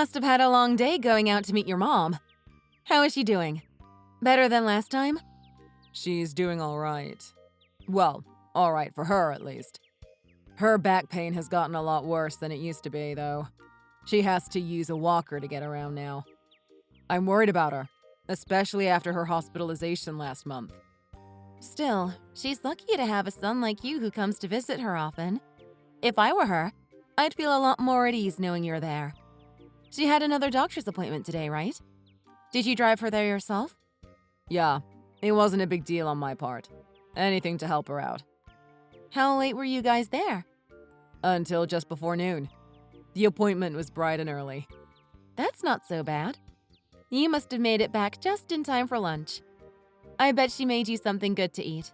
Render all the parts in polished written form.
must have had a long day going out to meet your mom. How is she doing? Better than last time? She's doing all right. Well, all right for her, at least. Her back pain has gotten a lot worse than it used to be, though. She has to use a walker to get around now. I'm worried about her, especially after her hospitalization last month. Still, she's lucky to have a son like you who comes to visit her often. If I were her, I'd feel a lot more at ease knowing you're there. She had another doctor's appointment today, right? Did you drive her there yourself? Yeah, it wasn't a big deal on my part. Anything to help her out. How late were you guys there? Until just before noon. The appointment was bright and early. That's not so bad. You must have made it back just in time for lunch. I bet she made you something good to eat.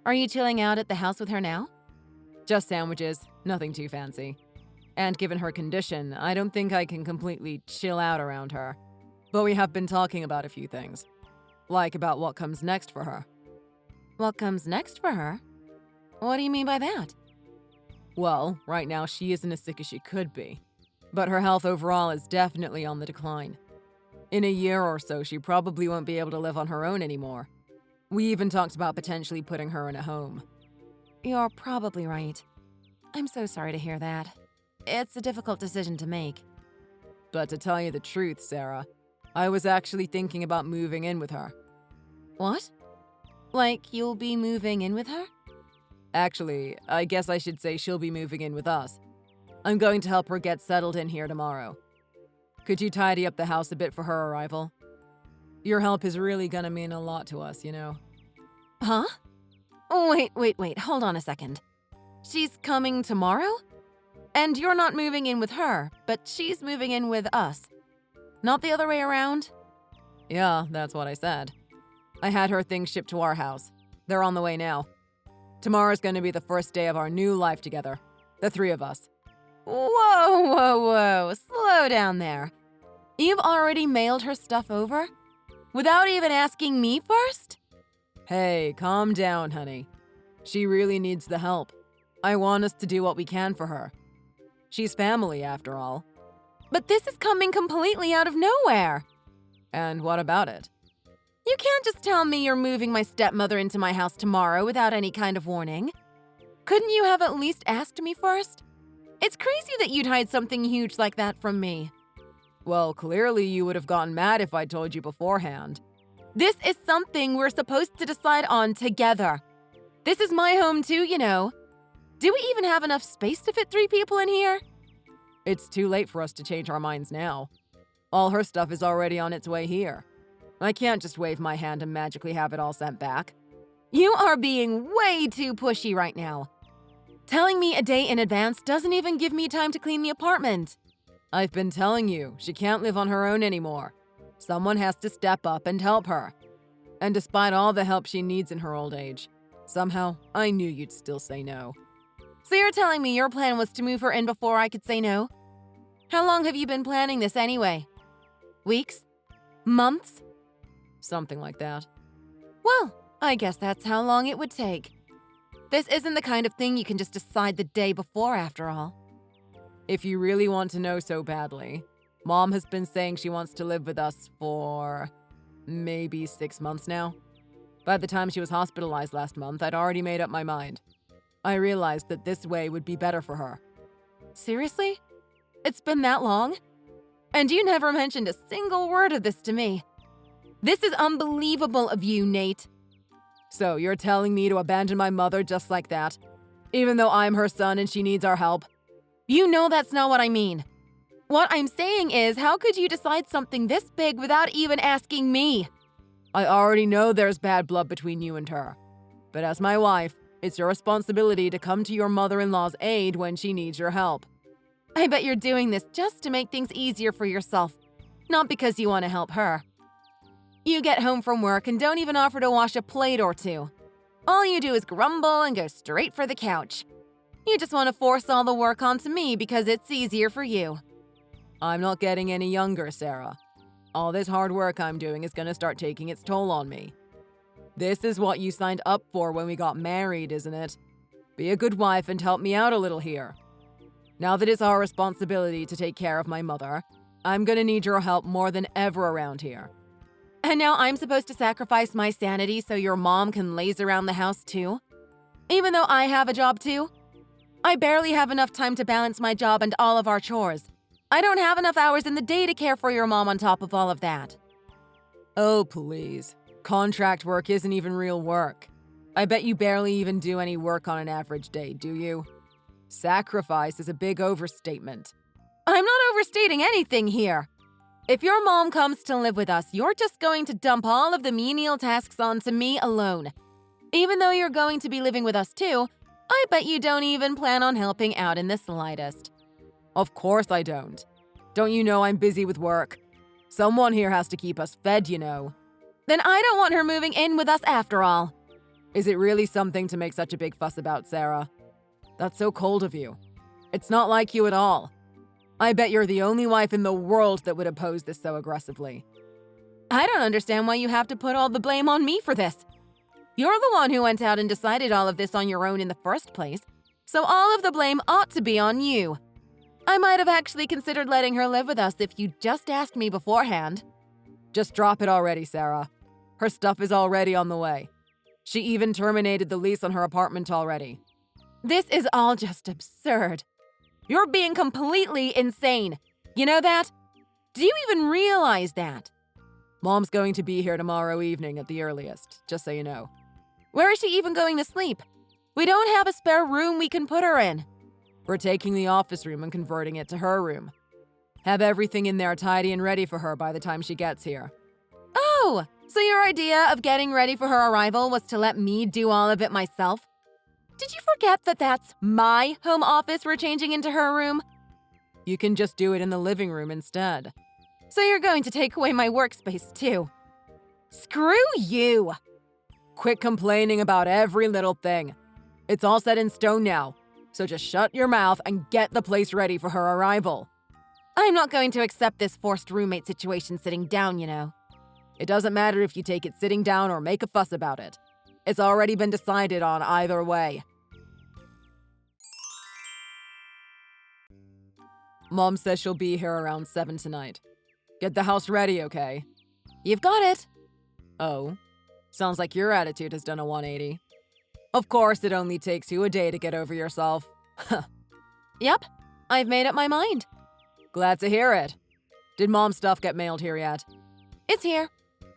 Are you chilling out at the house with her now? Just sandwiches, nothing too fancy. And given her condition, I don't think I can completely chill out around her. But we have been talking about a few things. Like about what comes next for her. What comes next for her? What do you mean by that? Well, right now she isn't as sick as she could be. But her health overall is definitely on the decline. In a year or so, she probably won't be able to live on her own anymore. We even talked about potentially putting her in a home. You're probably right. I'm so sorry to hear that. It's a difficult decision to make. But to tell you the truth, Sarah, I was actually thinking about moving in with her. What? Like you'll be moving in with her? Actually, I guess I should say she'll be moving in with us. I'm going to help her get settled in here tomorrow. Could you tidy up the house a bit for her arrival? Your help is really gonna mean a lot to us, you know. Huh? Wait, hold on a second. She's coming tomorrow? And you're not moving in with her, but she's moving in with us. Not the other way around? Yeah, that's what I said. I had her things shipped to our house. They're on the way now. Tomorrow's gonna be the first day of our new life together. The three of us. Whoa. Slow down there. You've already mailed her stuff over? Without even asking me first? Hey, calm down, honey. She really needs the help. I want us to do what we can for her. She's family, after all. But this is coming completely out of nowhere. And what about it? You can't just tell me you're moving my stepmother into my house tomorrow without any kind of warning. Couldn't you have at least asked me first? It's crazy that you'd hide something huge like that from me. Well, clearly you would have gotten mad if I told you beforehand. This is something we're supposed to decide on together. This is my home too, you know. Do we even have enough space to fit 3 people in here? It's too late for us to change our minds now. All her stuff is already on its way here. I can't just wave my hand and magically have it all sent back. You are being way too pushy right now. Telling me a day in advance doesn't even give me time to clean the apartment. I've been telling you, she can't live on her own anymore. Someone has to step up and help her. And despite all the help she needs in her old age, somehow I knew you'd still say no. So you're telling me your plan was to move her in before I could say no? How long have you been planning this anyway? Weeks? Months? Something like that. Well, I guess that's how long it would take. This isn't the kind of thing you can just decide the day before, after all. If you really want to know so badly, Mom has been saying she wants to live with us for maybe 6 months now. By the time she was hospitalized last month, I'd already made up my mind. I realized that this way would be better for her. Seriously? It's been that long? And you never mentioned a single word of this to me. This is unbelievable of you, Nate. So you're telling me to abandon my mother just like that? Even though I'm her son and she needs our help? You know that's not what I mean. What I'm saying is, how could you decide something this big without even asking me? I already know there's bad blood between you and her. But as my wife, it's your responsibility to come to your mother-in-law's aid when she needs your help. I bet you're doing this just to make things easier for yourself, not because you want to help her. You get home from work and don't even offer to wash a plate or two. All you do is grumble and go straight for the couch. You just want to force all the work onto me because it's easier for you. I'm not getting any younger, Sarah. All this hard work I'm doing is going to start taking its toll on me. This is what you signed up for when we got married, isn't it? Be a good wife and help me out a little here. Now that it's our responsibility to take care of my mother, I'm gonna need your help more than ever around here. And now I'm supposed to sacrifice my sanity so your mom can laze around the house too? Even though I have a job too? I barely have enough time to balance my job and all of our chores. I don't have enough hours in the day to care for your mom on top of all of that. Oh, please. Contract work isn't even real work. I bet you barely even do any work on an average day, do you? Sacrifice is a big overstatement. I'm not overstating anything here. If your mom comes to live with us, you're just going to dump all of the menial tasks onto me alone. Even though you're going to be living with us too, I bet you don't even plan on helping out in the slightest. Of course I don't. Don't you know I'm busy with work? Someone here has to keep us fed, you know. Then I don't want her moving in with us after all. Is it really something to make such a big fuss about, Sarah? That's so cold of you. It's not like you at all. I bet you're the only wife in the world that would oppose this so aggressively. I don't understand why you have to put all the blame on me for this. You're the one who went out and decided all of this on your own in the first place, so all of the blame ought to be on you. I might have actually considered letting her live with us if you just asked me beforehand. Just drop it already, Sarah. Her stuff is already on the way. She even terminated the lease on her apartment already. This is all just absurd. You're being completely insane. You know that? Do you even realize that? Mom's going to be here tomorrow evening at the earliest, just so you know. Where is she even going to sleep? We don't have a spare room we can put her in. We're taking the office room and converting it to her room. Have everything in there tidy and ready for her by the time she gets here. Oh, so your idea of getting ready for her arrival was to let me do all of it myself? Did you forget that that's my home office we're changing into her room? You can just do it in the living room instead. So you're going to take away my workspace too? Screw you! Quit complaining about every little thing. It's all set in stone now, so just shut your mouth and get the place ready for her arrival. I'm not going to accept this forced roommate situation sitting down, you know. It doesn't matter if you take it sitting down or make a fuss about it. It's already been decided on either way. Mom says she'll be here around 7 tonight. Get the house ready, okay? You've got it. Oh, sounds like your attitude has done a 180. Of course, it only takes you a day to get over yourself. Yep, I've made up my mind. Glad to hear it. Did Mom's stuff get mailed here yet? It's here.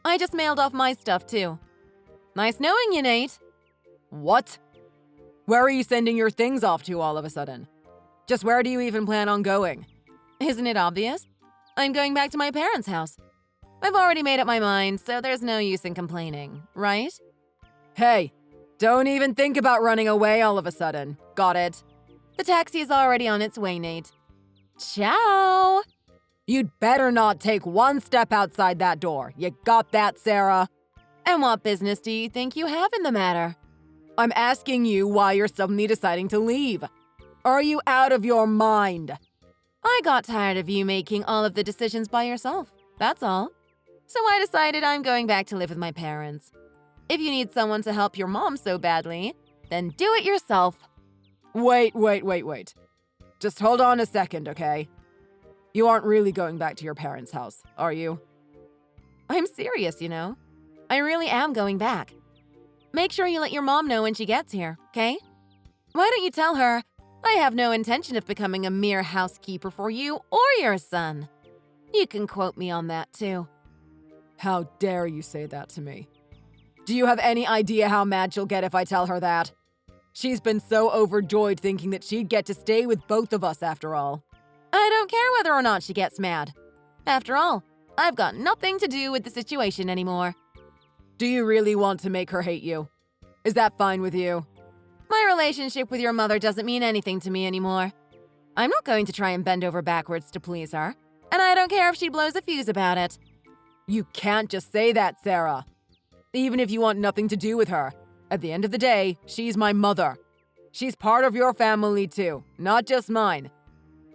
I just mailed off my stuff too. Nice knowing you, Nate. What? Where are you sending your things off to all of a sudden? Just where do you even plan on going? Isn't it obvious? I'm going back to my parents' house. I've already made up my mind, so there's no use in complaining, right? Hey, don't even think about running away all of a sudden. Got it? The taxi is already on its way, Nate. Ciao! You'd better not take one step outside that door. You got that, Sarah? And what business do you think you have in the matter? I'm asking you why you're suddenly deciding to leave. Are you out of your mind? I got tired of you making all of the decisions by yourself, that's all. So I decided I'm going back to live with my parents. If you need someone to help your mom so badly, then do it yourself. Wait. Just hold on a second, okay? You aren't really going back to your parents' house, are you? I'm serious, you know. I really am going back. Make sure you let your mom know when she gets here, okay? Why don't you tell her I have no intention of becoming a mere housekeeper for you or your son? You can quote me on that, too. How dare you say that to me? Do you have any idea how mad she'll get if I tell her that? She's been so overjoyed thinking that she'd get to stay with both of us after all. I don't care whether or not she gets mad. After all, I've got nothing to do with the situation anymore. Do you really want to make her hate you? Is that fine with you? My relationship with your mother doesn't mean anything to me anymore. I'm not going to try and bend over backwards to please her, and I don't care if she blows a fuse about it. You can't just say that, Sarah. Even if you want nothing to do with her, at the end of the day, she's my mother. She's part of your family too, not just mine.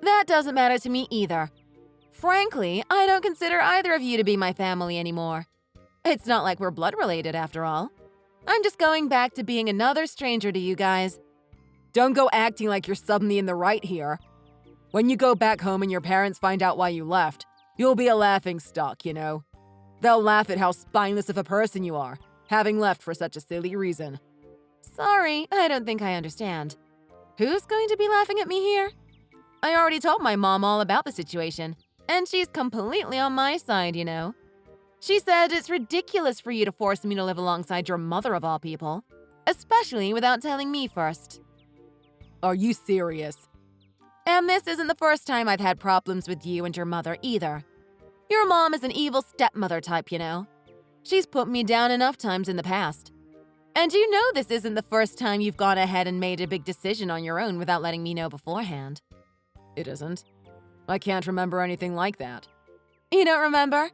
That doesn't matter to me either. Frankly, I don't consider either of you to be my family anymore. It's not like we're blood related after all. I'm just going back to being another stranger to you guys. Don't go acting like you're suddenly in the right here. When you go back home and your parents find out why you left, You'll be a laughing stock, you know. They'll laugh at how spineless of a person you are, having left for such a silly reason. Sorry, I don't think I understand. Who's going to be laughing at me here? I already told my mom all about the situation, and she's completely on my side, you know. She said it's ridiculous for you to force me to live alongside your mother of all people, especially without telling me first. Are you serious? And this isn't the first time I've had problems with you and your mother either. Your mom is an evil stepmother type, you know. She's put me down enough times in the past. And you know this isn't the first time you've gone ahead and made a big decision on your own without letting me know beforehand. It isn't. I can't remember anything like that. You don't remember?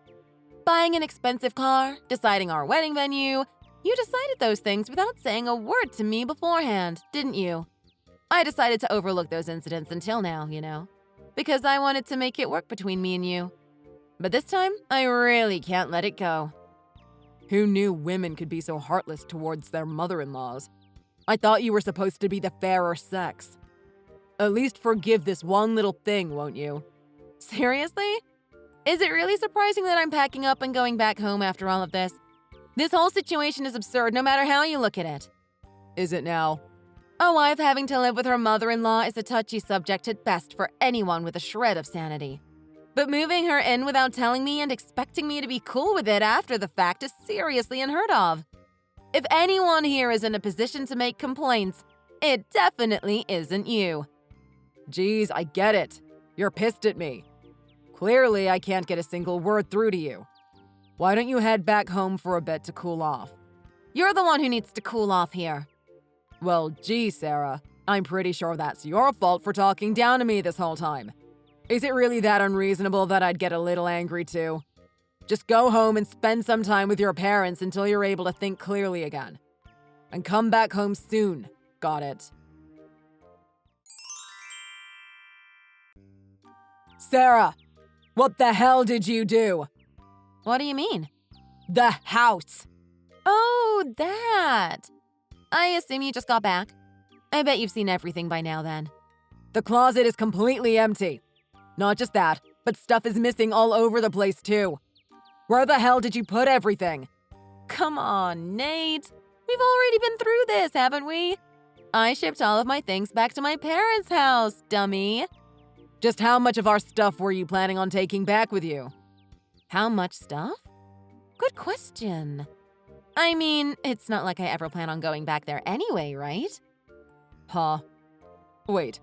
Buying an expensive car, deciding our wedding venue. You decided those things without saying a word to me beforehand, didn't you? I decided to overlook those incidents until now, you know, because I wanted to make it work between me and you. But this time, I really can't let it go. Who knew women could be so heartless towards their mother-in-laws? I thought you were supposed to be the fairer sex. At least forgive this one little thing, won't you? Seriously? Is it really surprising that I'm packing up and going back home after all of this? This whole situation is absurd no matter how you look at it. Is it now? A wife having to live with her mother-in-law is a touchy subject at best for anyone with a shred of sanity. But moving her in without telling me and expecting me to be cool with it after the fact is seriously unheard of. If anyone here is in a position to make complaints, it definitely isn't you. Geez, I get it. You're pissed at me. Clearly, I can't get a single word through to you. Why don't you head back home for a bit to cool off? You're the one who needs to cool off here. Well, gee, Sarah, I'm pretty sure that's your fault for talking down to me this whole time. Is it really that unreasonable that I'd get a little angry too? Just go home and spend some time with your parents until you're able to think clearly again. And come back home soon. Got it? Sarah! What the hell did you do? What do you mean? The house! Oh, that! I assume you just got back. I bet you've seen everything by now then. The closet is completely empty. Not just that, but stuff is missing all over the place too. Where the hell did you put everything? Come on, Nate. We've already been through this, haven't we? I shipped all of my things back to my parents' house, dummy. Just how much of our stuff were you planning on taking back with you? How much stuff? Good question. I mean, it's not like I ever plan on going back there anyway, right? Huh. Wait.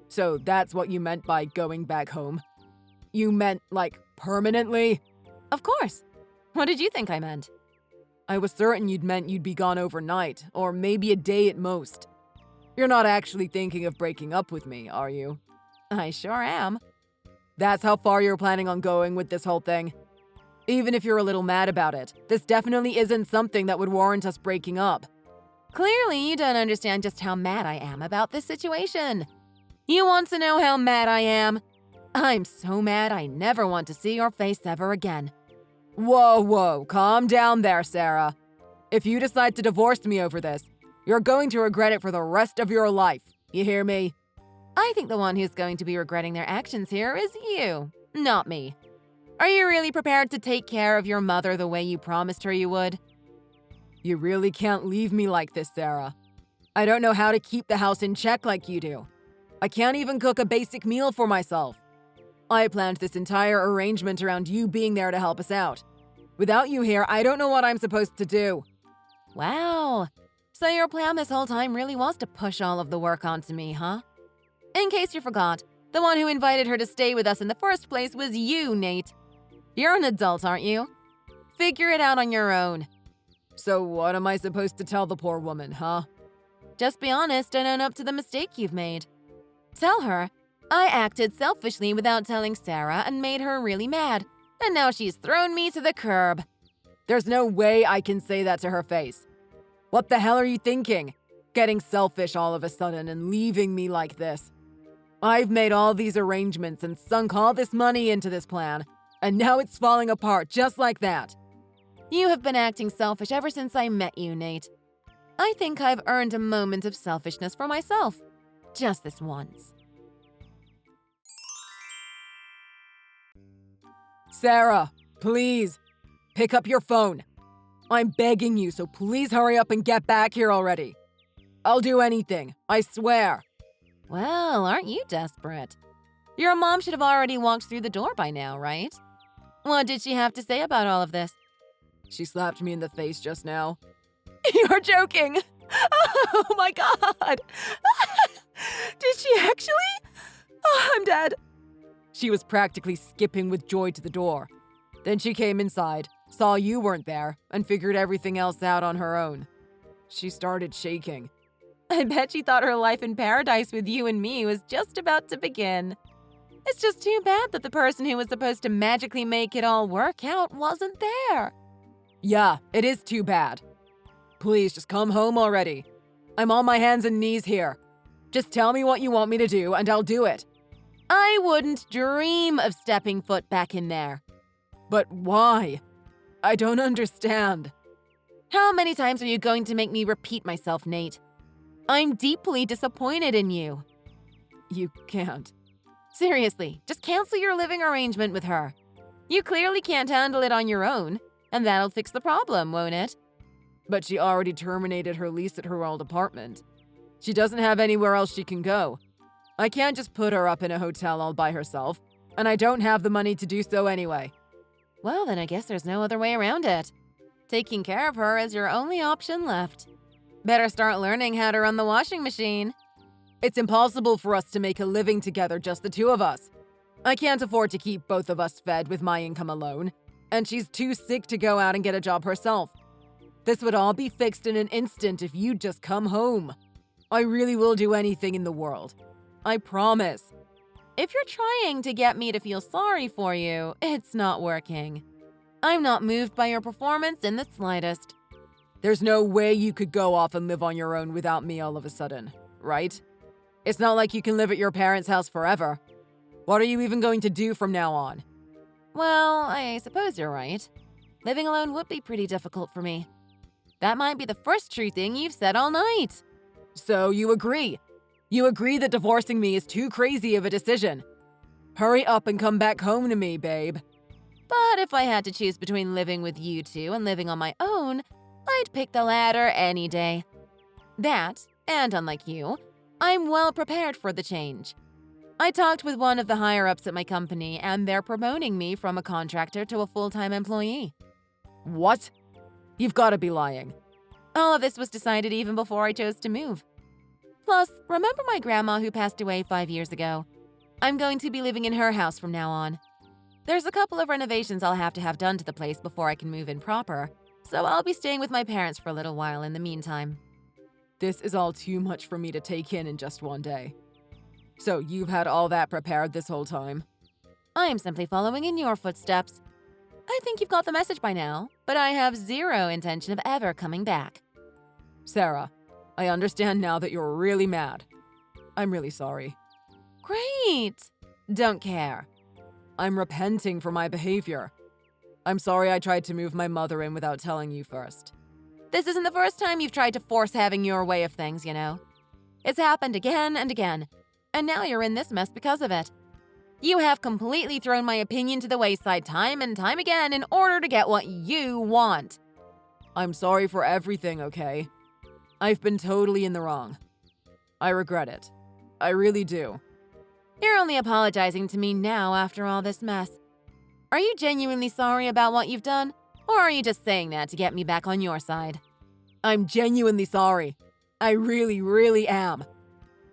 So that's what you meant by going back home? You meant, like, permanently? Of course. What did you think I meant? I was certain you'd meant you'd be gone overnight, or maybe a day at most. You're not actually thinking of breaking up with me, are you? I sure am. That's how far you're planning on going with this whole thing? Even if you're a little mad about it, this definitely isn't something that would warrant us breaking up. Clearly, you don't understand just how mad I am about this situation. You want to know how mad I am? I'm so mad I never want to see your face ever again. Whoa, calm down there, Sarah. If you decide to divorce me over this, you're going to regret it for the rest of your life. You hear me? I think the one who's going to be regretting their actions here is you, not me. Are you really prepared to take care of your mother the way you promised her you would? You really can't leave me like this, Sarah. I don't know how to keep the house in check like you do. I can't even cook a basic meal for myself. I planned this entire arrangement around you being there to help us out. Without you here, I don't know what I'm supposed to do. Wow. So your plan this whole time really was to push all of the work onto me, huh? In case you forgot, the one who invited her to stay with us in the first place was you, Nate. You're an adult, aren't you? Figure it out on your own. So what am I supposed to tell the poor woman, huh? Just be honest and own up to the mistake you've made. Tell her, I acted selfishly without telling Sarah and made her really mad, and now she's thrown me to the curb. There's no way I can say that to her face. What the hell are you thinking? Getting selfish all of a sudden and leaving me like this. I've made all these arrangements and sunk all this money into this plan, and now it's falling apart just like that. You have been acting selfish ever since I met you, Nate. I think I've earned a moment of selfishness for myself. Just this once. Sarah, please, pick up your phone. I'm begging you, so please hurry up and get back here already. I'll do anything, I swear. Well, aren't you desperate? Your mom should have already walked through the door by now, right? What did she have to say about all of this? She slapped me in the face just now. You're joking! Oh my god! Did she actually? Oh, I'm dead. She was practically skipping with joy to the door. Then she came inside, saw you weren't there, and figured everything else out on her own. She started shaking. I bet she thought her life in paradise with you and me was just about to begin. It's just too bad that the person who was supposed to magically make it all work out wasn't there. Yeah, it is too bad. Please, just come home already. I'm on my hands and knees here. Just tell me what you want me to do, and I'll do it. I wouldn't dream of stepping foot back in there. But why? I don't understand. How many times are you going to make me repeat myself, Nate? I'm deeply disappointed in you. You can't. Seriously, just cancel your living arrangement with her. You clearly can't handle it on your own, and that'll fix the problem, won't it? But she already terminated her lease at her old apartment. She doesn't have anywhere else she can go. I can't just put her up in a hotel all by herself, and I don't have the money to do so anyway. Well, then I guess there's no other way around it. Taking care of her is your only option left. Better start learning how to run the washing machine. It's impossible for us to make a living together, just the two of us. I can't afford to keep both of us fed with my income alone, and she's too sick to go out and get a job herself. This would all be fixed in an instant if you'd just come home. I really will do anything in the world. I promise. If you're trying to get me to feel sorry for you, it's not working. I'm not moved by your performance in the slightest. There's no way you could go off and live on your own without me all of a sudden, right? It's not like you can live at your parents' house forever. What are you even going to do from now on? Well, I suppose you're right. Living alone would be pretty difficult for me. That might be the first true thing you've said all night. So you agree? You agree that divorcing me is too crazy of a decision? Hurry up and come back home to me, babe. But if I had to choose between living with you two and living on my own, I'd pick the latter any day. That, and unlike you, I'm well prepared for the change. I talked with one of the higher-ups at my company, and they're promoting me from a contractor to a full-time employee. What? You've got to be lying. All of this was decided even before I chose to move. Plus, remember my grandma who passed away 5 years ago? I'm going to be living in her house from now on. There's a couple of renovations I'll have to have done to the place before I can move in proper, so I'll be staying with my parents for a little while in the meantime. This is all too much for me to take in just one day. So you've had all that prepared this whole time? I am simply following in your footsteps. I think you've got the message by now, but I have zero intention of ever coming back. Sarah, I understand now that you're really mad. I'm really sorry. Great! Don't care. I'm repenting for my behavior. I'm sorry I tried to move my mother in without telling you first. This isn't the first time you've tried to force having your way of things, you know. It's happened again and again, and now you're in this mess because of it. You have completely thrown my opinion to the wayside time and time again in order to get what you want. I'm sorry for everything, okay? I've been totally in the wrong. I regret it. I really do. You're only apologizing to me now after all this mess. Are you genuinely sorry about what you've done? Or are you just saying that to get me back on your side? I'm genuinely sorry. I really, really am.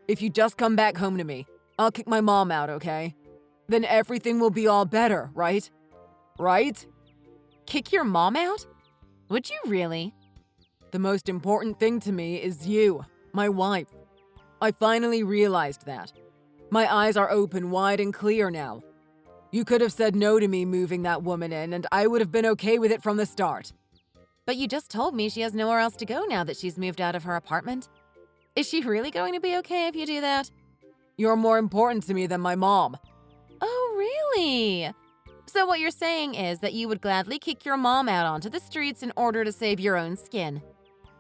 If you just come back home to me, I'll kick my mom out, okay? Then everything will be all better, right? Right? Kick your mom out? Would you really? The most important thing to me is you, my wife. I finally realized that. My eyes are open wide and clear now. You could have said no to me moving that woman in, and I would have been okay with it from the start. But you just told me she has nowhere else to go now that she's moved out of her apartment. Is she really going to be okay if you do that? You're more important to me than my mom. Oh, really? So what you're saying is that you would gladly kick your mom out onto the streets in order to save your own skin.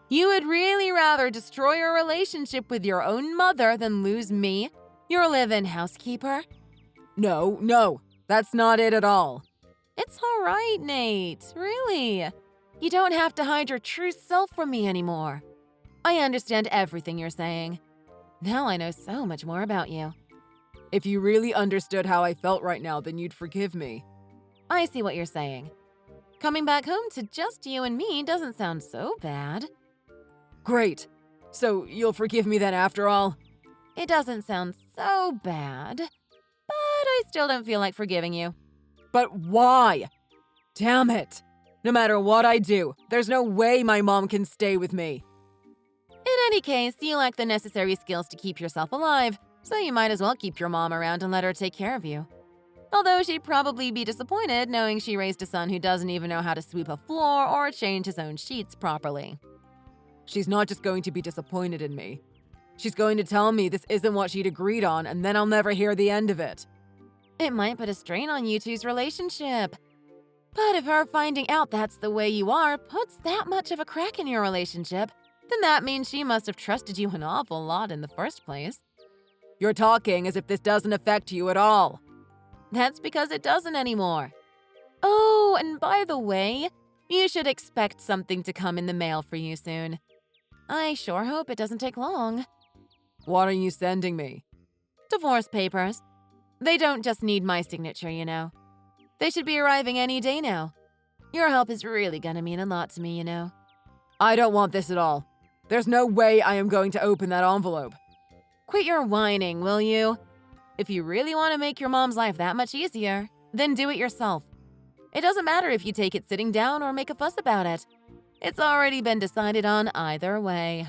You would really rather destroy your relationship with your own mother than lose me, your live-in housekeeper? No, that's not it at all. It's all right, Nate. Really. You don't have to hide your true self from me anymore. I understand everything you're saying. Now I know so much more about you. If you really understood how I felt right now, then you'd forgive me. I see what you're saying. Coming back home to just you and me doesn't sound so bad. Great. So you'll forgive me then after all? It doesn't sound so bad, but I still don't feel like forgiving you. But why? Damn it. No matter what I do, there's no way my mom can stay with me. In any case, you lack the necessary skills to keep yourself alive, so you might as well keep your mom around and let her take care of you. Although she'd probably be disappointed knowing she raised a son who doesn't even know how to sweep a floor or change his own sheets properly. She's not just going to be disappointed in me. She's going to tell me this isn't what she'd agreed on, and then I'll never hear the end of it. It might put a strain on you two's relationship. But if her finding out that's the way you are puts that much of a crack in your relationship, then that means she must have trusted you an awful lot in the first place. You're talking as if this doesn't affect you at all. That's because it doesn't anymore. Oh, and by the way, you should expect something to come in the mail for you soon. I sure hope it doesn't take long. What are you sending me? Divorce papers. They don't just need my signature, you know. They should be arriving any day now. Your help is really gonna mean a lot to me, you know. I don't want this at all. There's no way I am going to open that envelope. Quit your whining, will you? If you really want to make your mom's life that much easier, then do it yourself. It doesn't matter if you take it sitting down or make a fuss about it. It's already been decided on either way.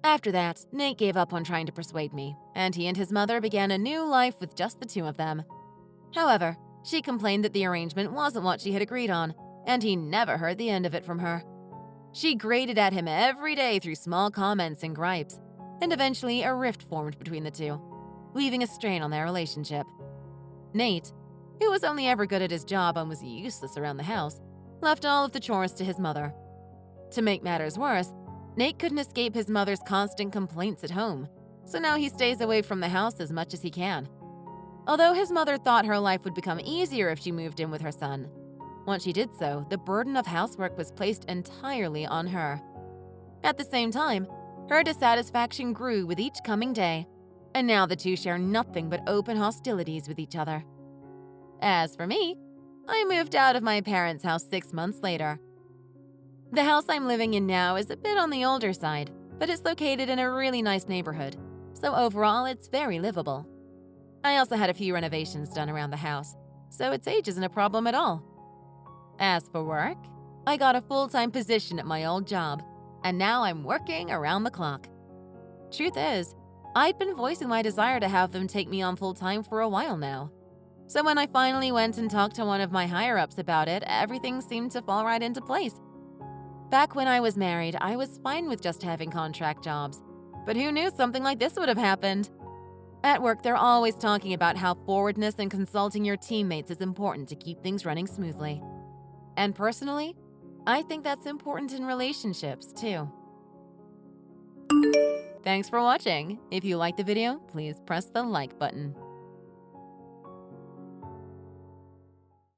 After that, Nate gave up on trying to persuade me, and he and his mother began a new life with just the two of them. However, she complained that the arrangement wasn't what she had agreed on, and he never heard the end of it from her. She grated at him every day through small comments and gripes, and eventually a rift formed between the two, leaving a strain on their relationship. Nate, who was only ever good at his job and was useless around the house, left all of the chores to his mother. To make matters worse, Nate couldn't escape his mother's constant complaints at home, so now he stays away from the house as much as he can. Although his mother thought her life would become easier if she moved in with her son, once she did so, the burden of housework was placed entirely on her. At the same time, her dissatisfaction grew with each coming day, and now the two share nothing but open hostilities with each other. As for me, I moved out of my parents' house 6 months later. The house I'm living in now is a bit on the older side, but it's located in a really nice neighborhood, so overall it's very livable. I also had a few renovations done around the house, so its age isn't a problem at all. As for work, I got a full-time position at my old job, and now I'm working around the clock. Truth is, I'd been voicing my desire to have them take me on full-time for a while now. So when I finally went and talked to one of my higher-ups about it, everything seemed to fall right into place. Back when I was married, I was fine with just having contract jobs, but who knew something like this would have happened? At work, they're always talking about how forwardness and consulting your teammates is important to keep things running smoothly. And personally, I think that's important in relationships, too. Thanks for watching. If you liked the video, please press the like button.